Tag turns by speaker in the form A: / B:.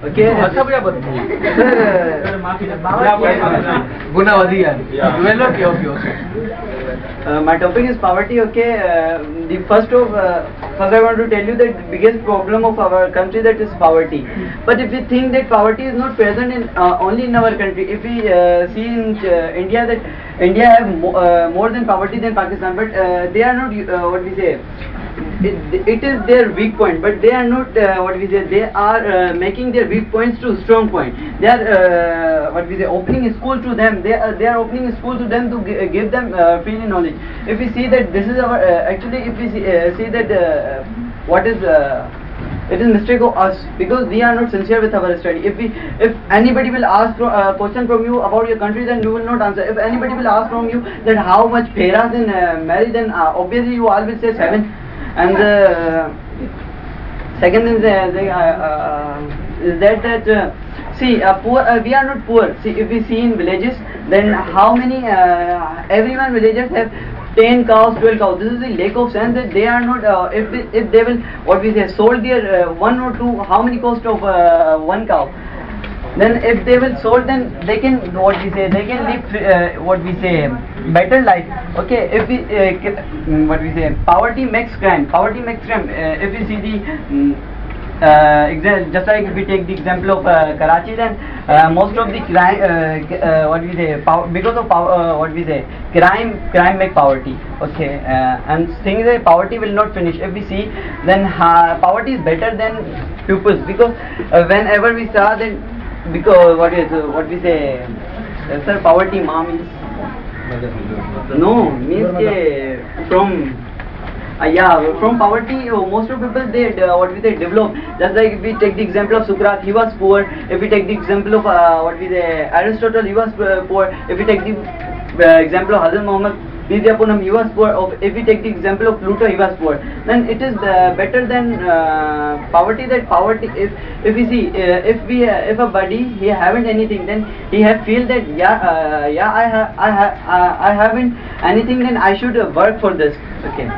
A: Okay. My topic is poverty. Okay. First I want to tell you that the biggest problem of our country, that is poverty. But if we think that poverty is not present in only in our country, if we see in India that India have more than poverty than Pakistan, but they are not what we say. It is their weak point, but they are not what we say. They are making their weak points to strong point. They are what we say, opening a school to them. They are opening a school to them to give them freely knowledge. If we see that this is our actually, if we see that what is it is mistake of us, because we are not sincere with our study. If anybody will ask a question from you about your country, then you will not answer. If anybody will ask from you that how much pairas in marriage, then obviously you all will say 7. And second is that see, poor, we are not poor. See, if we see in villages, then how many everyone villagers have 10 cows, 12 cows. This is the lack of sense that they are not. If they will what we say sold their 1 or 2, how many cost of 1 cow? Then if they will sold, then they can what we say, they can live what we say better life. Okay, if we what we say, poverty makes crime. Poverty makes crime. If we see the just like if we take the example of Karachi, then most of the crime what we say because of what we say crime make poverty. Okay, and things that poverty will not finish. If we see, then poverty is better than pupils, because whenever we start, then because what we say, sir, poverty ma means no means from from poverty most of people they what we say develop. Just like if we take the example of Socrates, he was poor. If we take the example of what we say Aristotle, he was poor. If we take the example of Hazrat Muhammad, he was poor. If we take the example of Pluto, he was poor. Then it is better than poverty. That poverty, if we see, if a body he haven't anything, then he have feel that I haven't anything, then I should work for this. Okay.